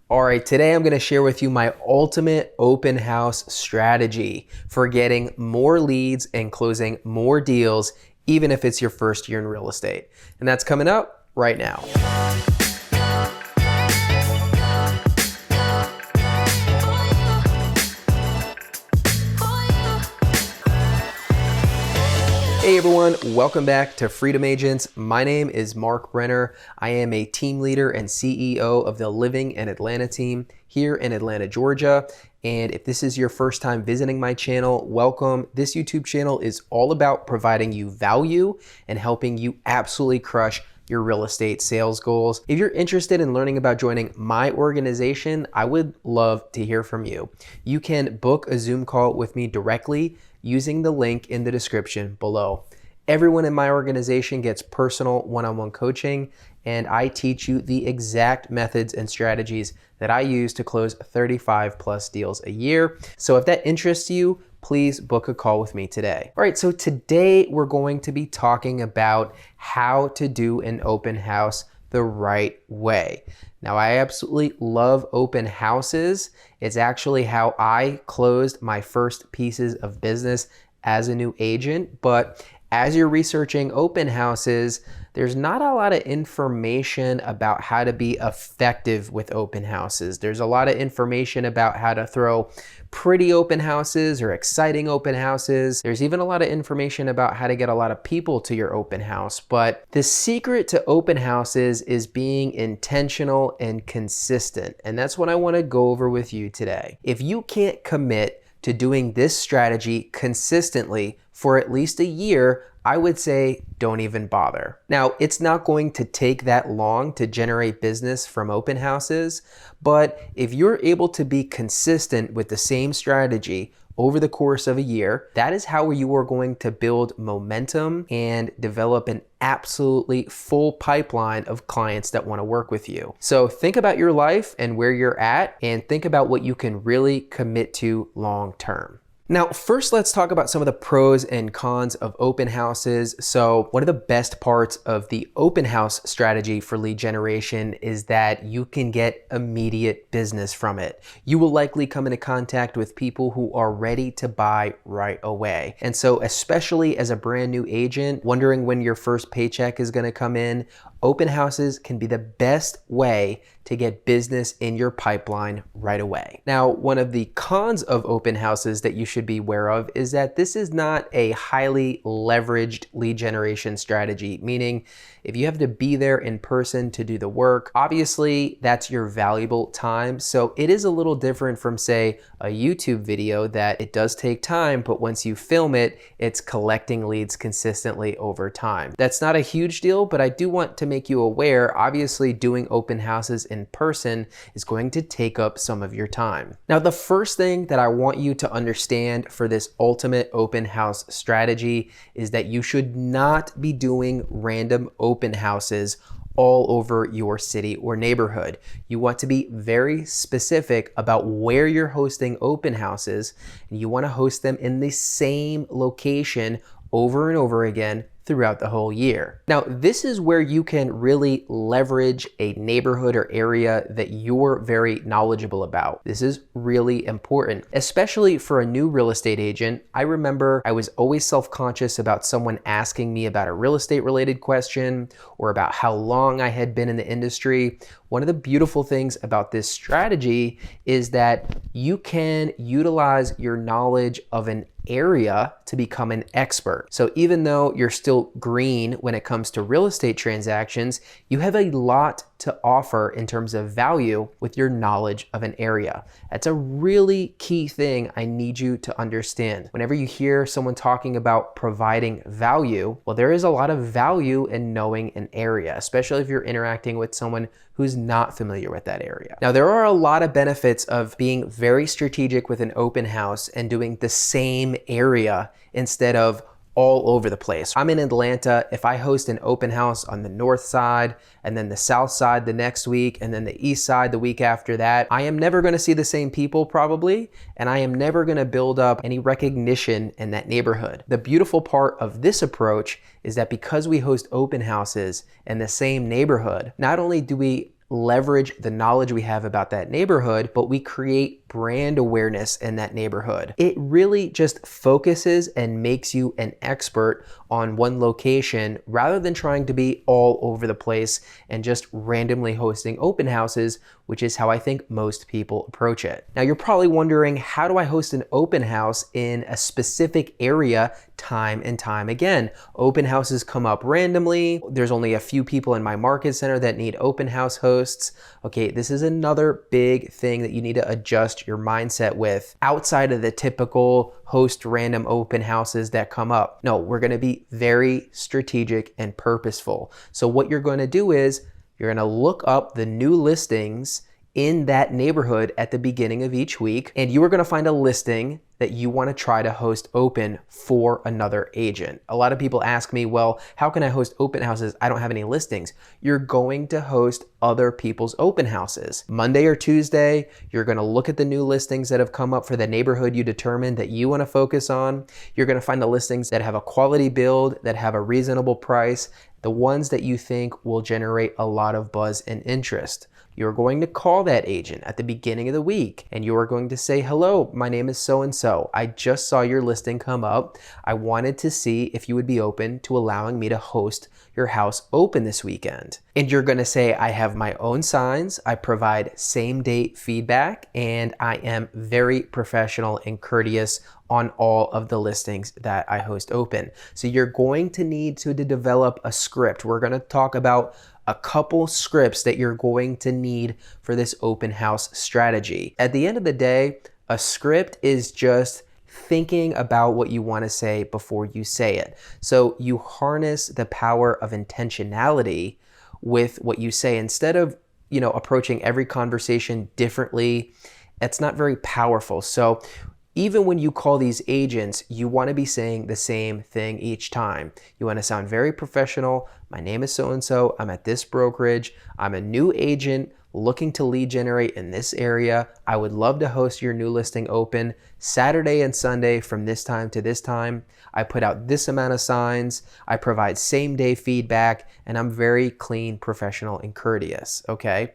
All right, today I'm gonna share with you my ultimate open house strategy for getting more leads and closing more deals, even if it's your first year in real estate. And that's coming up right now. Hey everyone, welcome back to Freedom Agents. My name is Marc Brenner. I am a team leader and CEO of the Living in Atlanta team here in Atlanta, Georgia. And if this is your first time visiting my channel, welcome. This YouTube channel is all about providing you value and helping you absolutely crush your real estate sales goals. If you're interested in learning about joining my organization, I would love to hear from you. You can book a Zoom call with me directly using the link in the description below. Everyone in my organization gets personal one-on-one coaching, and I teach you the exact methods and strategies that I use to close 35 plus deals a year. So if that interests you, please book a call with me today. All right, so today we're going to be talking about how to do an open house the right way. Now, I absolutely love open houses. It's actually how I closed my first pieces of business as a new agent. But as you're researching open houses, there's not a lot of information about how to be effective with open houses. There's a lot of information about how to throw pretty open houses or exciting open houses. There's even a lot of information about how to get a lot of people to your open house. But the secret to open houses is being intentional and consistent. And that's what I want to go over with you today. If you can't commit to doing this strategy consistently for at least a year, I would say don't even bother. Now, it's not going to take that long to generate business from open houses, but if you're able to be consistent with the same strategy over the course of a year, that is how you are going to build momentum and develop an absolutely full pipeline of clients that want to work with you. So think about your life and where you're at, and think about what you can really commit to long term. Now, first, let's talk about some of the pros and cons of open houses. So one of the best parts of the open house strategy for lead generation is that you can get immediate business from it. You will likely come into contact with people who are ready to buy right away. And so especially as a brand new agent, wondering when your first paycheck is going to come in, open houses can be the best way to get business in your pipeline right away. Now, one of the cons of open houses that you should be aware of is that this is not a highly leveraged lead generation strategy, meaning if you have to be there in person to do the work, obviously that's your valuable time. So it is a little different from, say, a YouTube video that it does take time, but once you film it, it's collecting leads consistently over time. That's not a huge deal, but I do want to make you aware, obviously doing open houses in person is going to take up some of your time. Now, the first thing that I want you to understand for this ultimate open house strategy is that you should not be doing random open houses all over your city or neighborhood. You want to be very specific about where you're hosting open houses, and you want to host them in the same location over and over again throughout the whole year. Now, this is where you can really leverage a neighborhood or area that you're very knowledgeable about. This is really important, especially for a new real estate agent. I remember I was always self-conscious about someone asking me about a real estate related question or about how long I had been in the industry. One of the beautiful things about this strategy is that you can utilize your knowledge of an area to become an expert. So even though you're still green when it comes to real estate transactions, you have a lot to offer in terms of value with your knowledge of an area. That's a really key thing I need you to understand. Whenever you hear someone talking about providing value, well, there is a lot of value in knowing an area, especially if you're interacting with someone who's not familiar with that area. Now, there are a lot of benefits of being very strategic with an open house and doing the same area instead of all over the place. I'm in Atlanta. If I host an open house on the north side and then the south side the next week and then the east side the week after that, I am never gonna see the same people probably, and I am never gonna build up any recognition in that neighborhood. The beautiful part of this approach is that because we host open houses in the same neighborhood, not only do we leverage the knowledge we have about that neighborhood, but we create brand awareness in that neighborhood. It really just focuses and makes you an expert on one location rather than trying to be all over the place and just randomly hosting open houses, which is how I think most people approach it. Now, you're probably wondering, how do I host an open house in a specific area time and time again? Open houses come up randomly. There's only a few people in my market center that need open house hosts. Okay, this is another big thing that you need to adjust your mindset with outside of the typical host random open houses that come up. No, we're gonna be very strategic and purposeful. So what you're gonna do is you're gonna look up the new listings in that neighborhood at the beginning of each week, and you are gonna find a listing that you wanna try to host open for another agent. A lot of people ask me, well, how can I host open houses? I don't have any listings. You're going to host other people's open houses. Monday or Tuesday, you're gonna look at the new listings that have come up for the neighborhood you determined that you wanna focus on. You're gonna find the listings that have a quality build, that have a reasonable price, the ones that you think will generate a lot of buzz and interest. You're going to call that agent at the beginning of the week and you are going to say, hello, my name is so-and-so. I just saw your listing come up. I wanted to see if you would be open to allowing me to host your house open this weekend. And you're gonna say, I have my own signs, I provide same date feedback, and I am very professional and courteous on all of the listings that I host open. So you're going to need to develop a script. We're gonna talk about a couple scripts that you're going to need for this open house strategy. At the end of the day, a script is just thinking about what you want to say before you say it. So you harness the power of intentionality with what you say instead of, approaching every conversation differently. It's not very powerful. So even when you call these agents, you want to be saying the same thing each time. You want to sound very professional. My name is so-and-so. I'm at this brokerage. I'm a new agent looking to lead generate in this area. I would love to host your new listing open Saturday and Sunday from this time to this time. I put out this amount of signs. I provide same day feedback, and I'm very clean, professional, and courteous, okay?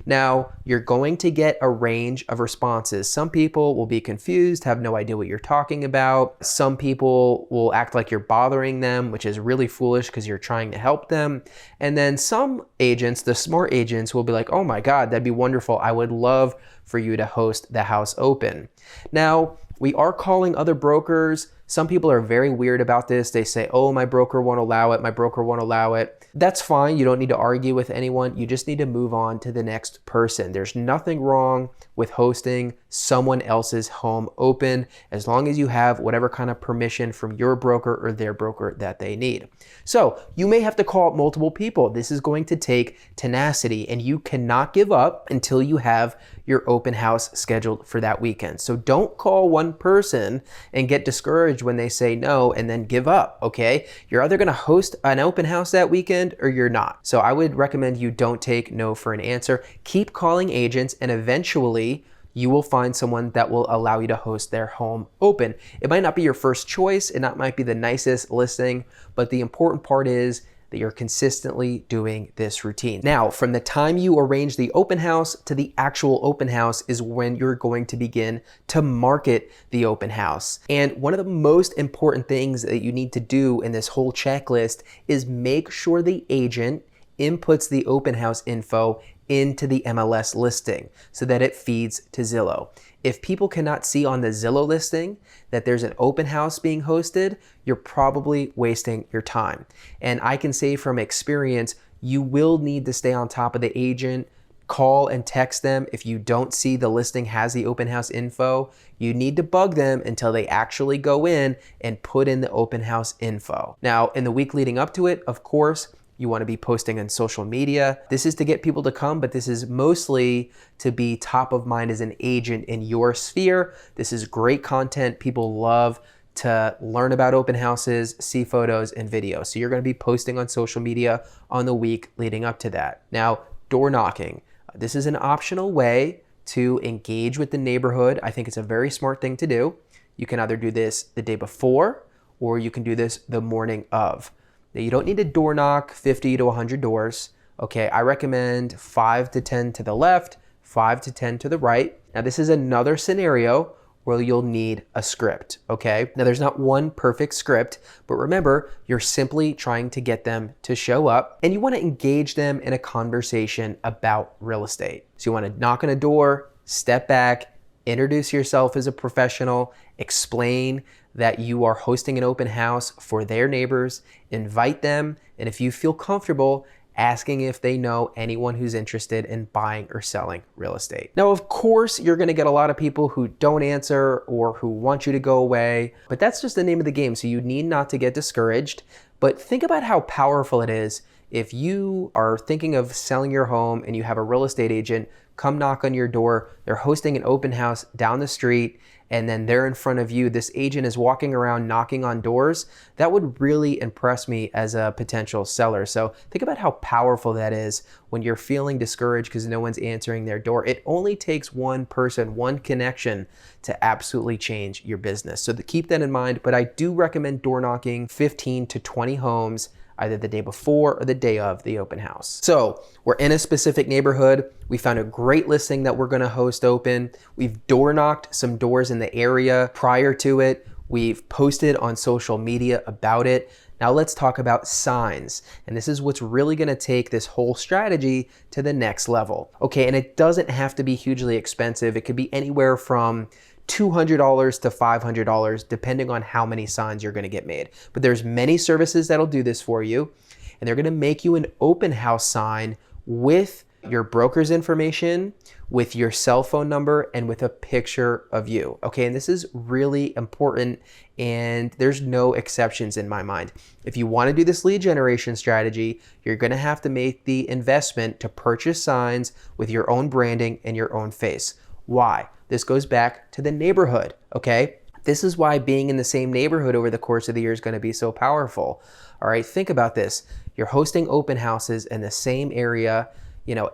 Now, you're going to get a range of responses. Some people will be confused, have no idea what you're talking about. Some people will act like you're bothering them, which is really foolish because you're trying to help them. And then some agents, the smart agents, will be like, oh my God, that'd be wonderful. I would love for you to host the house open. Now, we are calling other brokers. Some people are very weird about this. They say, oh, my broker won't allow it. My broker won't allow it. That's fine. You don't need to argue with anyone. You just need to move on to the next person. There's nothing wrong with hosting someone else's home open as long as you have whatever kind of permission from your broker or their broker that they need. So you may have to call multiple people. This is going to take tenacity, and you cannot give up until you have your open house scheduled for that weekend. So don't call one person and get discouraged when they say no and then give up, okay? You're either gonna host an open house that weekend or you're not. So I would recommend you don't take no for an answer. Keep calling agents, and eventually you will find someone that will allow you to host their home open. It might not be your first choice, and that might be the nicest listing, but the important part is that you're consistently doing this routine. Now, from the time you arrange the open house to the actual open house is when you're going to begin to market the open house. And one of the most important things that you need to do in this whole checklist is make sure the agent inputs the open house info into the MLS listing so that it feeds to Zillow. If people cannot see on the Zillow listing that there's an open house being hosted, you're probably wasting your time. And I can say from experience, you will need to stay on top of the agent. Call and text them if you don't see the listing has the open house info. You need to bug them until they actually go in and put in the open house info. Now, in the week leading up to it, of course, you want to be posting on social media. This is to get people to come, but this is mostly to be top of mind as an agent in your sphere. This is great content. People love to learn about open houses, see photos and videos. So you're going to be posting on social media on the week leading up to that. Now, door knocking. This is an optional way to engage with the neighborhood. I think it's a very smart thing to do. You can either do this the day before or you can do this the morning of. Now, you don't need to door knock 50 to 100 doors, Okay, I recommend 5 to 10 to the left, 5 to 10 to the right. Now this is another scenario where you'll need a script, okay? Now there's not one perfect script, but remember, you're simply trying to get them to show up and you wanna engage them in a conversation about real estate. So you wanna knock on a door, step back, introduce yourself as a professional, explain that you are hosting an open house for their neighbors, invite them, and if you feel comfortable, asking if they know anyone who's interested in buying or selling real estate. Now, of course, you're gonna get a lot of people who don't answer or who want you to go away, but that's just the name of the game, so you need not to get discouraged. But think about how powerful it is if you are thinking of selling your home and you have a real estate agent come knock on your door, they're hosting an open house down the street, and then they're in front of you. This agent is walking around knocking on doors. That would really impress me as a potential seller. So think about how powerful that is when you're feeling discouraged because no one's answering their door. It only takes one person, one connection to absolutely change your business. So keep that in mind, but I do recommend door knocking 15 to 20 homes either the day before or the day of the open house. So we're in a specific neighborhood. We found a great listing that we're gonna host open. We've door knocked some doors in the area prior to it. We've posted on social media about it. Now let's talk about signs. And this is what's really gonna take this whole strategy to the next level. Okay, and it doesn't have to be hugely expensive. It could be anywhere from $200 to $500, depending on how many signs you're gonna get made. But there's many services that'll do this for you, and they're gonna make you an open house sign with your broker's information, with your cell phone number, and with a picture of you, okay? And this is really important, and there's no exceptions in my mind. If you wanna do this lead generation strategy, you're gonna have to make the investment to purchase signs with your own branding and your own face. Why? This goes back to the neighborhood, okay? This is why being in the same neighborhood over the course of the year is gonna be so powerful. All right, think about this. You're hosting open houses in the same area,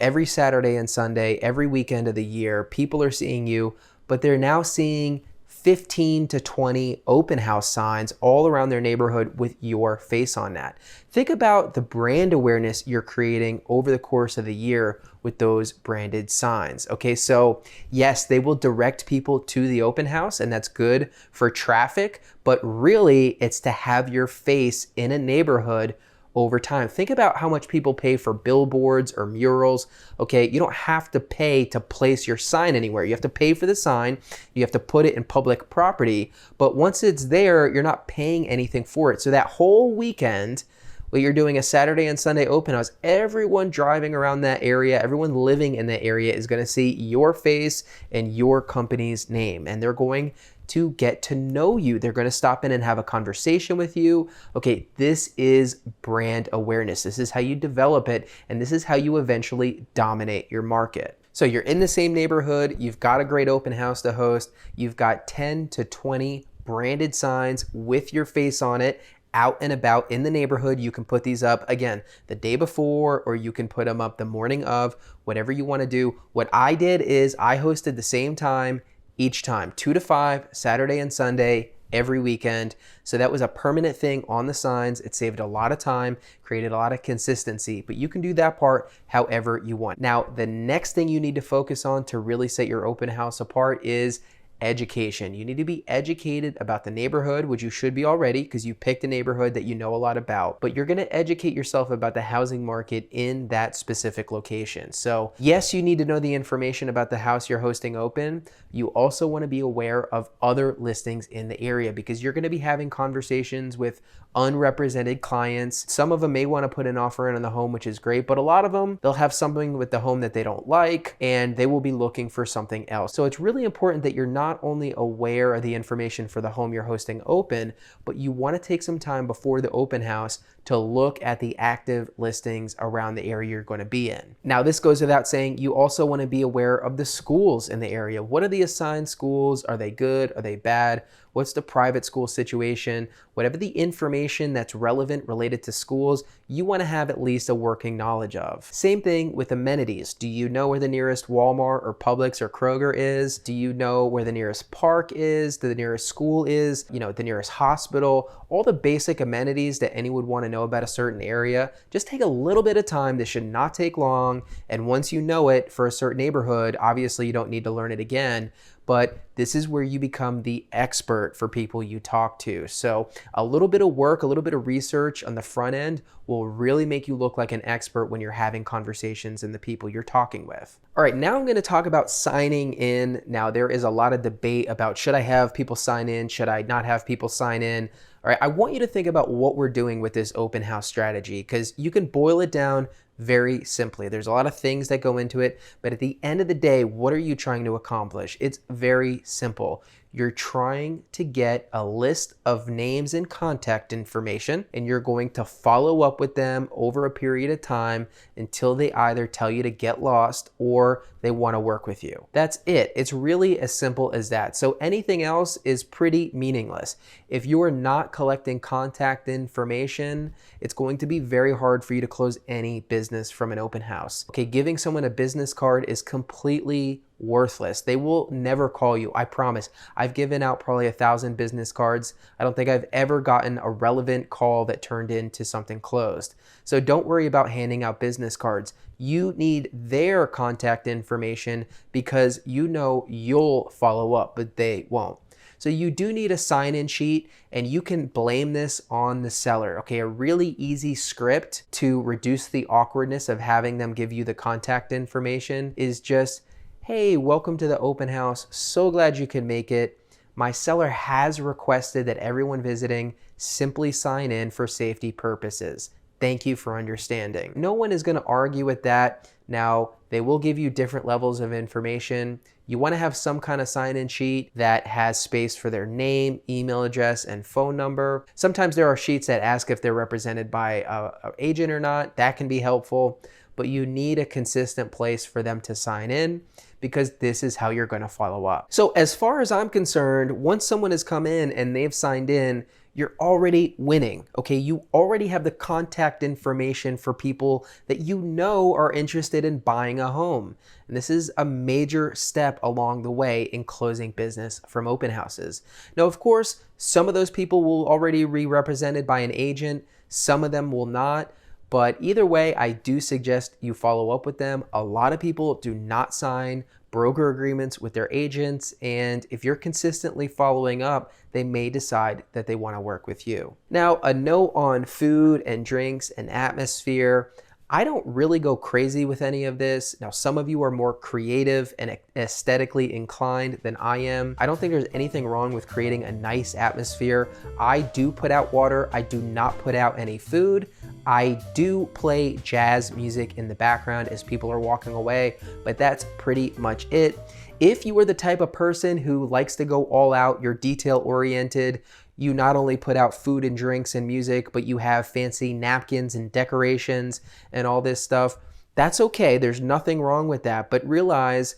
every Saturday and Sunday, every weekend of the year. People are seeing you, but they're now seeing 15 to 20 open house signs all around their neighborhood with your face on that. Think about the brand awareness you're creating over the course of the year with those branded signs. Okay, so yes, they will direct people to the open house and that's good for traffic, but really it's to have your face in a neighborhood over time. Think about how much people pay for billboards or murals. Okay, you don't have to pay to place your sign anywhere. You have to pay for the sign, you have to put it in public property, but once it's there, you're not paying anything for it. So that whole weekend, when you're doing a Saturday and Sunday open house, everyone driving around that area, everyone living in that area is gonna see your face and your company's name, and they're going to get to know you. They're gonna stop in and have a conversation with you. Okay, this is brand awareness. This is how you develop it, and this is how you eventually dominate your market. So you're in the same neighborhood, you've got a great open house to host, you've got 10 to 20 branded signs with your face on it, out and about in the neighborhood. You can put these up, again, the day before, or you can put them up the morning of, whatever you wanna do. What I did is I hosted the same time each time, 2 to 5, Saturday and Sunday, every weekend. So that was a permanent thing on the signs. It saved a lot of time, created a lot of consistency, but you can do that part however you want. Now, the next thing you need to focus on to really set your open house apart is education. You need to be educated about the neighborhood, which you should be already because you picked a neighborhood that you know a lot about, but you're going to educate yourself about the housing market in that specific location. So yes, you need to know the information about the house you're hosting open. You also want to be aware of other listings in the area because you're going to be having conversations with unrepresented clients. Some of them may want to put an offer in on the home, which is great, but a lot of them, they'll have something with the home that they don't like and they will be looking for something else. So it's really important that you're not only aware of the information for the home you're hosting open, but you want to take some time before the open house to look at the active listings around the area you're going to be in. Now, this goes without saying, you also want to be aware of the schools in the area. What are the assigned schools? Are they good? Are they bad? What's the private school situation? Whatever the information that's relevant related to schools, you want to have at least a working knowledge of. Same thing with amenities. Do you know where the nearest Walmart or Publix or Kroger is? Do you know where the nearest park is? The nearest school is? The nearest hospital? All the basic amenities that anyone would want to know about a certain area. Just take a little bit of time. This should not take long. And once you know it for a certain neighborhood, obviously you don't need to learn it again, but this is where you become the expert for people you talk to. So a little bit of work, a little bit of research on the front end will really make you look like an expert when you're having conversations and the people you're talking with. All right, now I'm going to talk about signing in. Now there is a lot of debate about, should I have people sign in? Should I not have people sign in? All right, I want you to think about what we're doing with this open house strategy, because you can boil it down very simply. There's a lot of things that go into it, but at the end of the day, what are you trying to accomplish? It's very simple. You're trying to get a list of names and contact information, and you're going to follow up with them over a period of time until they either tell you to get lost or they want to work with you. That's it. It's really as simple as that. So anything else is pretty meaningless. If you are not collecting contact information, it's going to be very hard for you to close any business from an open house. Okay, giving someone a business card is completely worthless. They will never call you, I promise. I've given out probably 1,000 business cards. I don't think I've ever gotten a relevant call that turned into something closed. So don't worry about handing out business cards. You need their contact information because you know you'll follow up, but they won't. So you do need a sign-in sheet, and you can blame this on the seller. Okay, a really easy script to reduce the awkwardness of having them give you the contact information is just, hey, welcome to the open house. So glad you could make it. My seller has requested that everyone visiting simply sign in for safety purposes. Thank you for understanding. No one is going to argue with that. Now, they will give you different levels of information. You want to have some kind of sign-in sheet that has space for their name, email address, and phone number. Sometimes there are sheets that ask if they're represented by an agent or not. That can be helpful, but you need a consistent place for them to sign in, because this is how you're going to follow up. So as far as I'm concerned, once someone has come in and they've signed in, you're already winning. Okay, you already have the contact information for people that you know are interested in buying a home. And this is a major step along the way in closing business from open houses. Now, of course, some of those people will already be represented by an agent. Some of them will not. But either way, I do suggest you follow up with them. A lot of people do not sign broker agreements with their agents, and if you're consistently following up, they may decide that they want to work with you. Now, a note on food and drinks and atmosphere. I don't really go crazy with any of this. Now, some of you are more creative and aesthetically inclined than I am. I don't think there's anything wrong with creating a nice atmosphere. I do put out water. I do not put out any food. I do play jazz music in the background as people are walking away, but that's pretty much it. If you are the type of person who likes to go all out, you're detail oriented, you not only put out food and drinks and music, but you have fancy napkins and decorations and all this stuff, that's okay. There's nothing wrong with that, but realize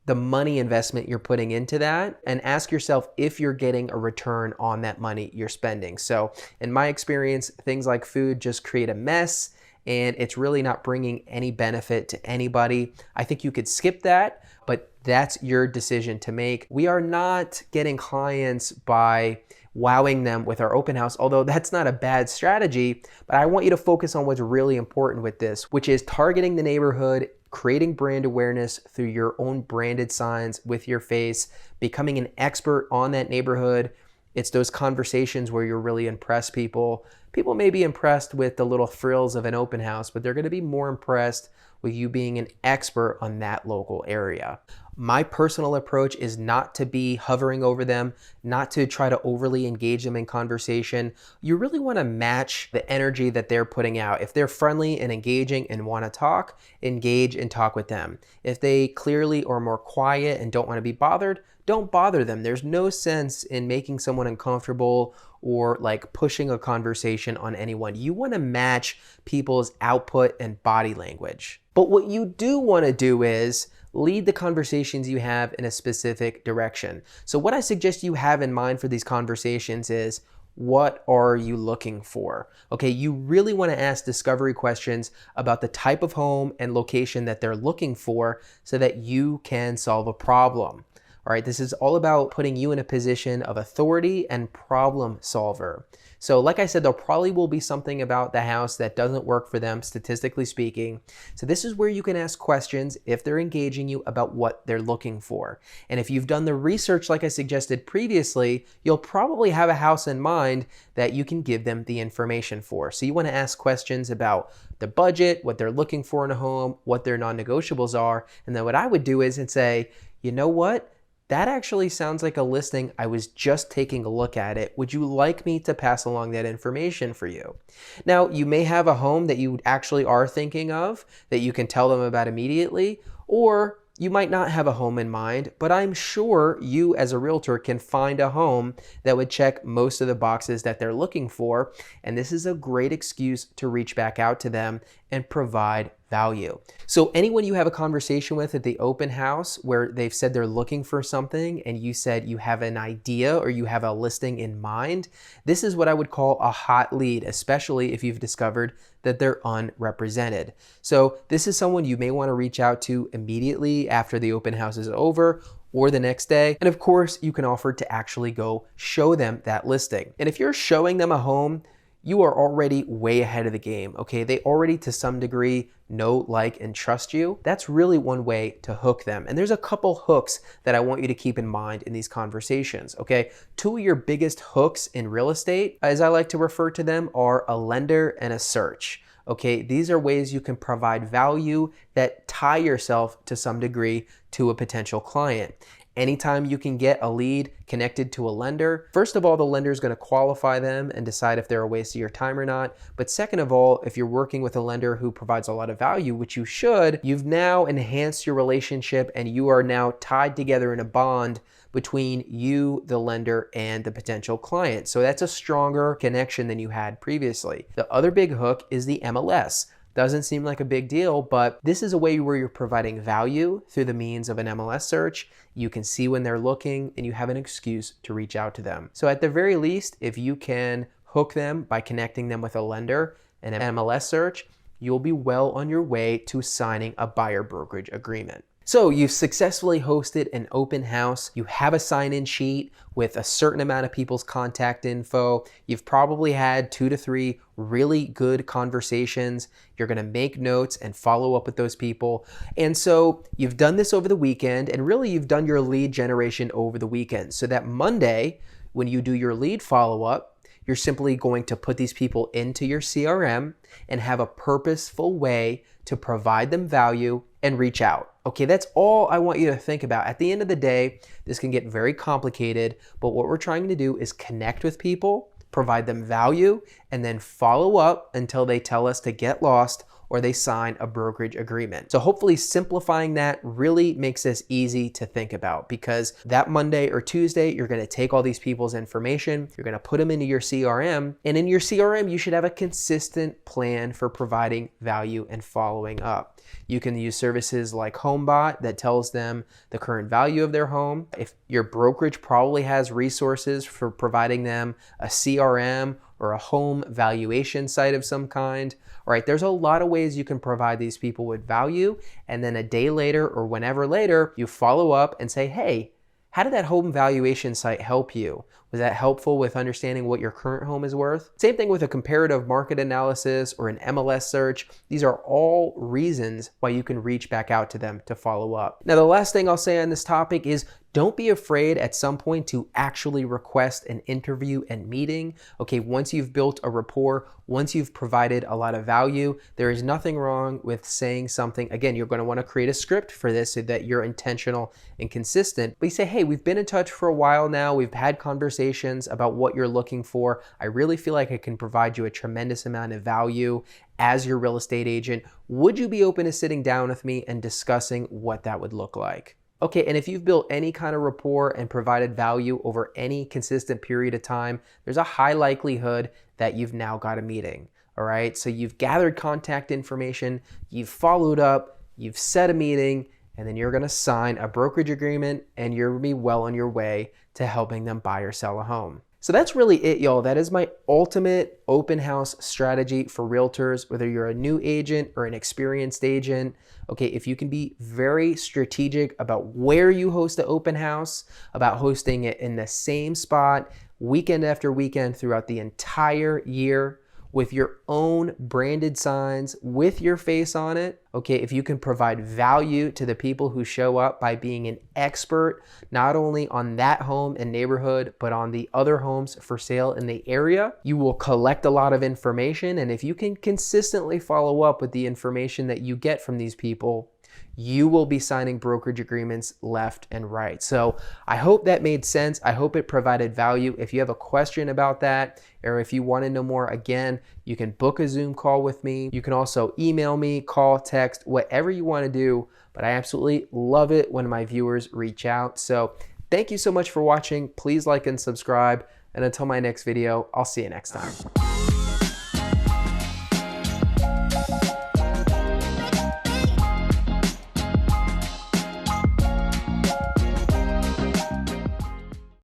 the money investment you're putting into that and ask yourself if you're getting a return on that money you're spending. So in my experience, things like food just create a mess and it's really not bringing any benefit to anybody. I think you could skip that, but that's your decision to make. We are not getting clients by wowing them with our open house, although that's not a bad strategy, but I want you to focus on what's really important with this, which is targeting the neighborhood, creating brand awareness through your own branded signs with your face, becoming an expert on that neighborhood. It's those conversations where you really impress people. People may be impressed with the little frills of an open house, but they're going to be more impressed with you being an expert on that local area. My personal approach is not to be hovering over them, not to try to overly engage them in conversation. You really want to match the energy that they're putting out. If they're friendly and engaging and want to talk, engage and talk with them. If they clearly are more quiet and don't want to be bothered, don't bother them. There's no sense in making someone uncomfortable or like pushing a conversation on anyone. You want to match people's output and body language. But what you do want to do is lead the conversations you have in a specific direction. So what I suggest you have in mind for these conversations is, what are you looking for? Okay, you really want to ask discovery questions about the type of home and location that they're looking for so that you can solve a problem. All right, this is all about putting you in a position of authority and problem solver. So like I said, there probably will be something about the house that doesn't work for them, statistically speaking. So this is where you can ask questions if they're engaging you about what they're looking for. And if you've done the research like I suggested previously, you'll probably have a house in mind that you can give them the information for. So you want to ask questions about the budget, what they're looking for in a home, what their non-negotiables are. And then what I would do is say, you know what? That actually sounds like a listing. I was just taking a look at it. Would you like me to pass along that information for you? Now, you may have a home that you actually are thinking of that you can tell them about immediately, or you might not have a home in mind, but I'm sure you as a realtor can find a home that would check most of the boxes that they're looking for. And this is a great excuse to reach back out to them and provide value. So anyone you have a conversation with at the open house where they've said they're looking for something and you said you have an idea or you have a listing in mind, this is what I would call a hot lead, especially if you've discovered that they're unrepresented. So this is someone you may want to reach out to immediately after the open house is over or the next day. And of course, you can offer to actually go show them that listing. And if you're showing them a home, you are already way ahead of the game, okay? They already, to some degree, know, like, and trust you. That's really one way to hook them. And there's a couple hooks that I want you to keep in mind in these conversations, okay? Two of your biggest hooks in real estate, as I like to refer to them, are a lender and a search. Okay, these are ways you can provide value that tie yourself to some degree to a potential client. Anytime you can get a lead connected to a lender, first of all, the lender is going to qualify them and decide if they're a waste of your time or not. But second of all, if you're working with a lender who provides a lot of value, which you should, you've now enhanced your relationship and you are now tied together in a bond between you, the lender, and the potential client. So that's a stronger connection than you had previously. The other big hook is the MLS. Doesn't seem like a big deal, but this is a way where you're providing value through the means of an MLS search. You can see when they're looking and you have an excuse to reach out to them. So at the very least, if you can hook them by connecting them with a lender and an MLS search, you'll be well on your way to signing a buyer brokerage agreement. So you've successfully hosted an open house. You have a sign-in sheet with a certain amount of people's contact info. You've probably had 2 to 3 really good conversations. You're gonna make notes and follow up with those people. And so you've done this over the weekend, and really you've done your lead generation over the weekend. So that Monday, when you do your lead follow-up, you're simply going to put these people into your CRM and have a purposeful way to provide them value and reach out. Okay, that's all I want you to think about. At the end of the day, this can get very complicated, but what we're trying to do is connect with people, provide them value, and then follow up until they tell us to get lost or they sign a brokerage agreement. So hopefully simplifying that really makes this easy to think about, because that Monday or Tuesday, you're gonna take all these people's information, you're gonna put them into your CRM, and in your CRM, you should have a consistent plan for providing value and following up. You can use services like HomeBot that tells them the current value of their home. If your brokerage probably has resources for providing them a CRM or a home valuation site of some kind. All right, there's a lot of ways you can provide these people with value, and then a day later or whenever later, you follow up and say, hey, how did that home valuation site help you? Was that helpful with understanding what your current home is worth? Same thing with a comparative market analysis or an MLS search. These are all reasons why you can reach back out to them to follow up. Now, the last thing I'll say on this topic is don't be afraid at some point to actually request an interview and meeting. Okay, once you've built a rapport, once you've provided a lot of value, there is nothing wrong with saying something. Again, you're going to want to create a script for this so that you're intentional and consistent. But you say, hey, we've been in touch for a while now. We've had conversations about what you're looking for. I really feel like I can provide you a tremendous amount of value as your real estate agent. Would you be open to sitting down with me and discussing what that would look like? Okay, and if you've built any kind of rapport and provided value over any consistent period of time, there's a high likelihood that you've now got a meeting, all right? So you've gathered contact information, you've followed up, you've set a meeting, and then you're gonna sign a brokerage agreement and you're gonna be well on your way to helping them buy or sell a home. So that's really it, y'all. That is my ultimate open house strategy for realtors, whether you're a new agent or an experienced agent. Okay, if you can be very strategic about where you host the open house, about hosting it in the same spot weekend after weekend throughout the entire year, with your own branded signs with your face on it. Okay, if you can provide value to the people who show up by being an expert, not only on that home and neighborhood, but on the other homes for sale in the area, you will collect a lot of information. And if you can consistently follow up with the information that you get from these people, you will be signing brokerage agreements left and right. So I hope that made sense. I hope it provided value. If you have a question about that, or if you want to know more, again, you can book a Zoom call with me. You can also email me, call, text, whatever you want to do. But I absolutely love it when my viewers reach out. So thank you so much for watching. Please like and subscribe. And until my next video, I'll see you next time.